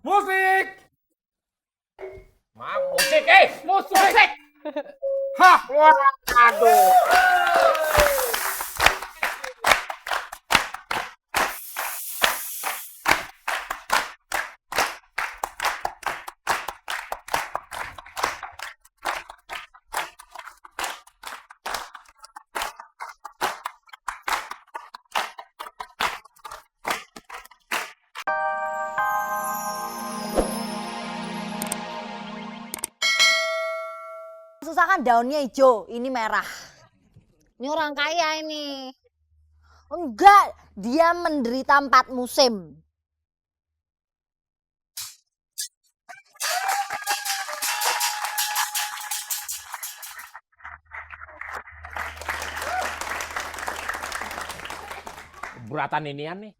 Musik! Musik, Musik! Hah! Waduh. Susah kan daunnya hijau, ini merah. Ini orang kaya ini. Enggak, dia menderita 4 musim. Beratan inian nih.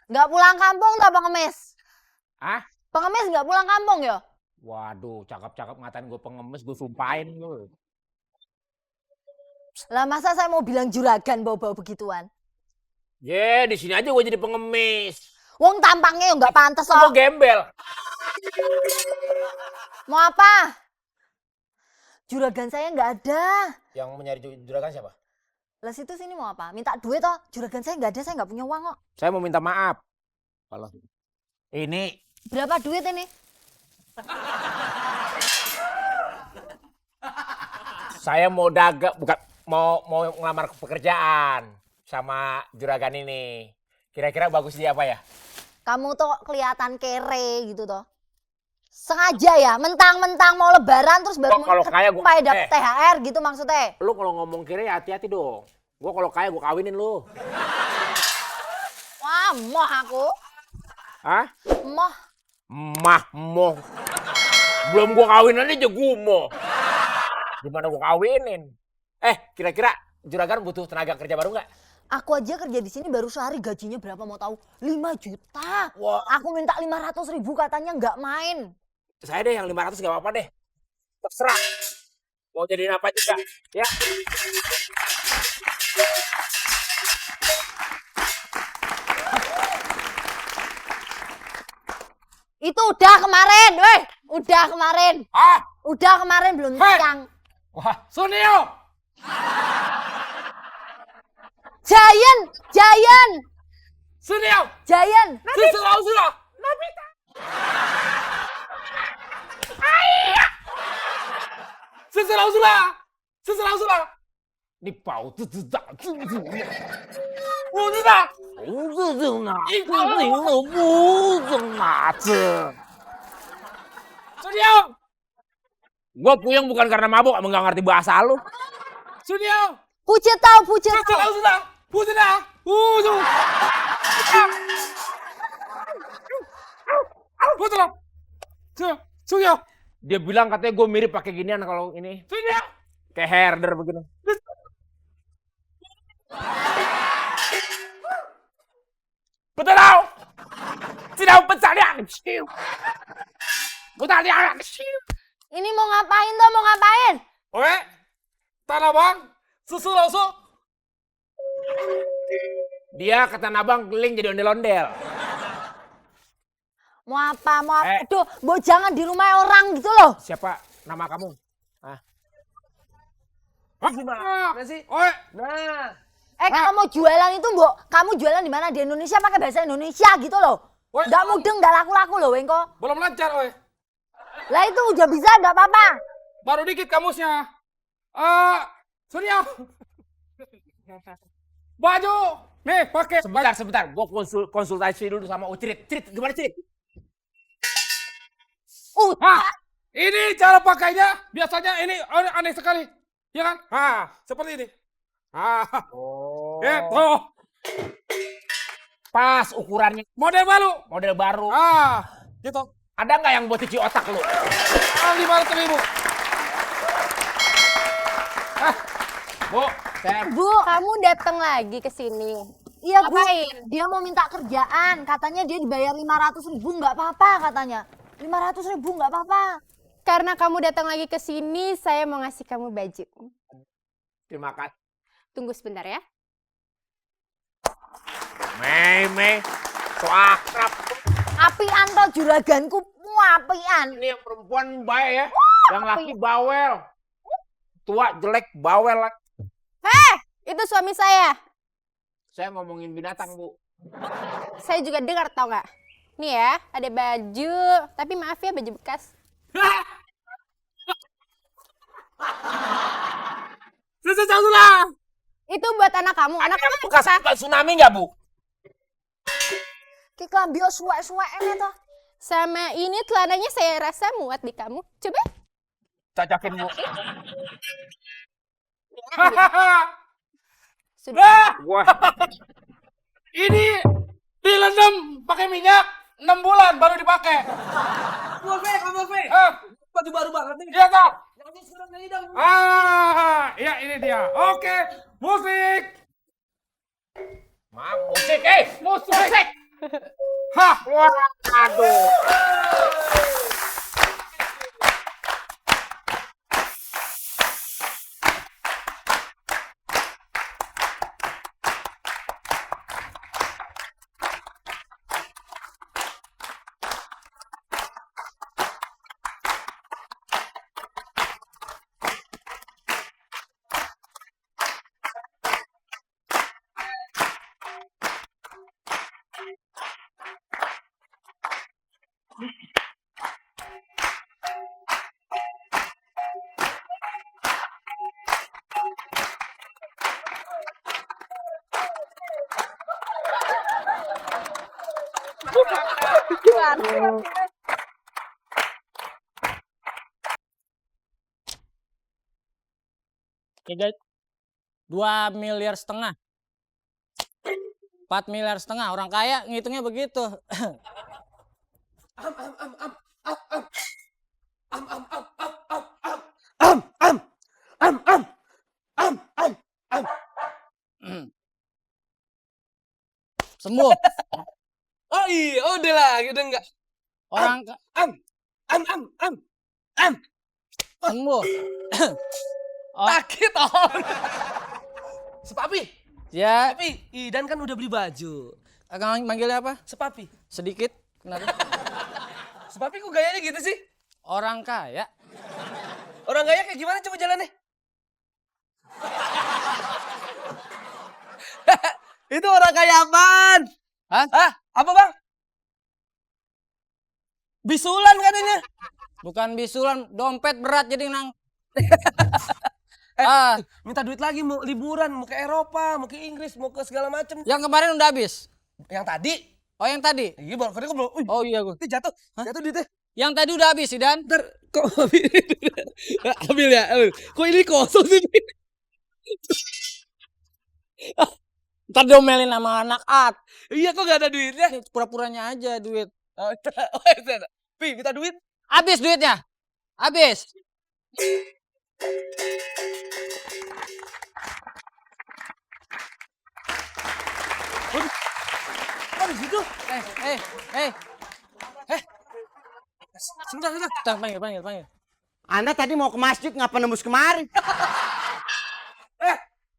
Enggak pulang kampung toh pengemis? Ah? Pengemis enggak pulang kampung ya? Waduh, cakep-cakep ngatain gue pengemis, gue sumpahin lu. Lah masa saya mau bilang juragan bau-bau begituan? Ye, di sini aja gue jadi pengemis. Wong tampangnya enggak pantas Mau loh. gembel. Mau apa? Juragan saya enggak ada. Yang mencari juragan siapa? Lah situ sini mau apa? Minta duit toh? Juragan saya enggak ada, saya enggak punya uang kok. Saya mau minta maaf. Kalau ini Berapa duit ini? saya mau dagang, bukan mau ngelamar pekerjaan sama juragan ini. Kira-kira bagus dia apa ya? Kamu tuh kelihatan kere gitu toh. Sengaja ya, mentang-mentang mau lebaran terus baru Kalau kaya gua supaya dapet THR gitu maksudnya. Lu kalau ngomong kira ya hati-hati dong. Gua kalau kaya gua kawinin lu. Wah, moh aku. Hah? Moh. Moh. Belum gua kawinin aja gumoh. Gimana gua kawinin? Kira-kira juragan butuh tenaga kerja baru nggak? Aku aja kerja di sini baru sehari gajinya berapa mau tahu? 5 juta. Wah. Aku minta 500.000 katanya nggak main. Saya deh yang 500 nggak apa-apa deh. Terserah. Mau jadiin apa juga. Ya. Itu udah kemarin, weh. Udah kemarin. Ah! Udah kemarin belum Hei! siang. Wah, Sunio! Giant. Sunio! Susulah! Nobita! Susulah! Ini pau tuh tak. 我知道！不是这哪，不行了，不是哪子。 Sunio! Gua puyeng bukan karena mabuk, emang gak ngerti bahasa lu. Sunio! Pucet tahu. 不知道！Sunio! Dia bilang katanya gue mirip pakai ginian kalau ini. Sunio! Kayak herder begini. Betul tau? Tidak pencarian. Pencarian. Ini mau ngapain toh? Mau ngapain? Oke, Tanah Bang, susu langsung. Dia kata nabang keliling jadi ondel-ondel. Mau apa? Aduh, Bo jangan di rumah orang gitu loh. Siapa nama kamu? Ah. Gimana sih? Oke, Nah. Kalau mau jualan itu, Mbok, kamu jualan di mana? Di Indonesia pakai bahasa Indonesia gitu loh. Woi. Nggak mudeng, nggak laku-laku loh, Wengko. belum lancar, oke. Lah itu udah bisa, nggak apa-apa. Baru dikit kamusnya. Sunio. Baju. Nih, pakai. Sebentar. Gua konsultasi dulu sama Ucrit. Crit, gimana Crit? Hah, ini cara pakainya. Biasanya ini aneh sekali. Ya kan? Seperti ini. Oh. Tuh. Pas ukurannya. Model baru. Model baru. Gitu. Ada nggak yang buat cuci otak lu? 500.000. Bu, saya Bu, Kamu datang lagi ke sini. iya Bu, Ngapain? dia mau minta kerjaan. Katanya dia dibayar 500.000, nggak apa-apa katanya. 500.000 nggak apa-apa. Karena kamu datang lagi ke sini, saya mau ngasih kamu baju. terima kasih. Tunggu sebentar ya. Mei, so akrab. Apian toh juraganku, apian. Ini yang perempuan baik ya, yang laki bawel. Tua jelek bawel. Itu suami saya. Saya ngomongin binatang, Bu. Saya juga dengar, tau nggak? Nih ya, ada baju. Tapi maaf ya, baju bekas. Sudah. Itu buat anak kamu. Anak kamu Bekas tsunami nggak, Bu? Ki klambi suwek-suwek ini toh. sama ini celananya saya rasa muat di kamu. Coba. Cacakin, Bu. Nah, Wah, ini direndam pakai minyak 6 bulan baru dipakai. Kamu V. Baju baru banget nih. Iya toh? Nyanyi sekarang nyanyi dong. Ya ini dia. Oke, musik. maaf, musik, Musik. Hah, Wah, aduh. Tiga, 2,5 miliar. 4,5 miliar. Orang kaya ngitungnya begitu. Sembuh. Oh iya, udah lah, udah enggak. Orang sembuh. Oh, Sakit on. Sepapi. ya, Tapi Idan kan udah beli baju. Kang manggilnya apa? Sepapi. Sedikit. Kenapa? Sepapi kok gayanya gitu sih? Orang kaya. Orang gaya kayak gimana coba jalannya? Itu orang kaya apaan? Hah? Hah? Apa bang? Bisulan katanya. Bukan bisulan, dompet berat jadi nang. Minta duit lagi, mau liburan, mau ke Eropa, mau ke Inggris, mau ke segala macem. Yang kemarin udah habis. Yang tadi? Oh, yang tadi. Iya baru kok belum. Oh iya gua. Ini jatuh, jatuh duitnya. Yang tadi udah habis, Idan. Ntar kok ambil ya, ambil. Kok ini kosong sih? Ntar diomelin sama anak at. Iya kok gak ada duitnya? Ini pura-puranya aja duit. Oh, itu ada. Pi, minta duit. Habis duitnya. Habis. Oh di situ. Eh. Sebentar. Panggil. Anda tadi mau ke masjid ngapa nembus kemari?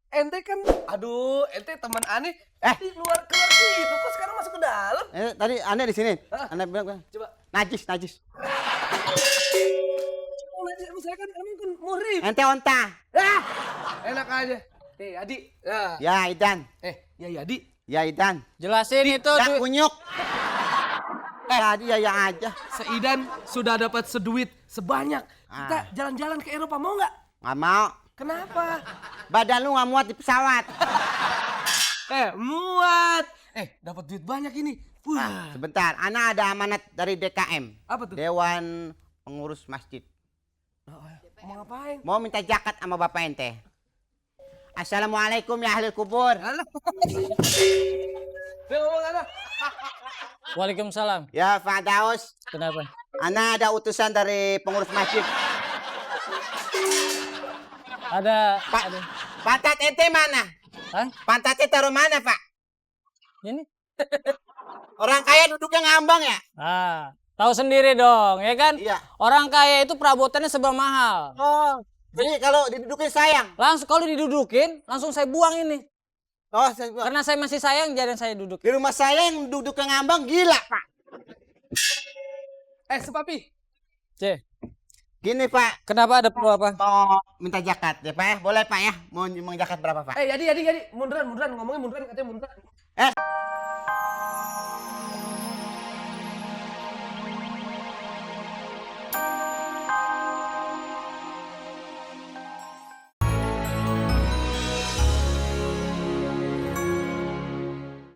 Ente kan, aduh, ente teman aneh. Di luar gitu, kok sekarang masuk ke dalam? Tadi Anda di sini. Hah? Anda bilang Coba. najis. Oh, nanti saya kan muhrim. Ente onta. Enak aja. Adi. Ya Idan. Ya Adi. Ya Idan. Jelasin itu Ya duit. kunyuk. Tadi ya aja. Seidan sudah dapat seduit sebanyak. Kita jalan-jalan ke Eropa, mau nggak? Nggak mau. Kenapa? Badan lu nggak muat di pesawat. Muat. Dapat duit banyak ini. Wah. Sebentar, Ana ada amanat dari DKM. Apa tuh? Dewan Pengurus Masjid. Mau ngapain? Mau minta zakat sama bapak ente. Assalamualaikum ya ahli kubur. Alah. Dia ngomong apa? Waalaikumsalam. Ya Pak Daus. Kenapa? Ana ada utusan dari pengurus masjid. Ada. Pantat ente mana? Hah? Pantatnya taruh mana Pak? Ini? Orang kaya duduknya ngambang ya? Tahu sendiri dong, ya kan? Iya. Orang kaya itu perabotannya serba mahal. Oh, jadi kalau didudukin sayang. Langsung kalau didudukin, langsung saya buang ini. Oh, Karena saya masih sayang, jadi saya duduk. di rumah saya yang duduknya ngambang gila Pak. Sepapi. C. Gini Pak, Kenapa ada perlu apa? mau minta zakat ya Pak ya? Boleh Pak ya? Mau zakat berapa Pak? Jadi. Munduran. Ngomongnya munduran, katanya munduran.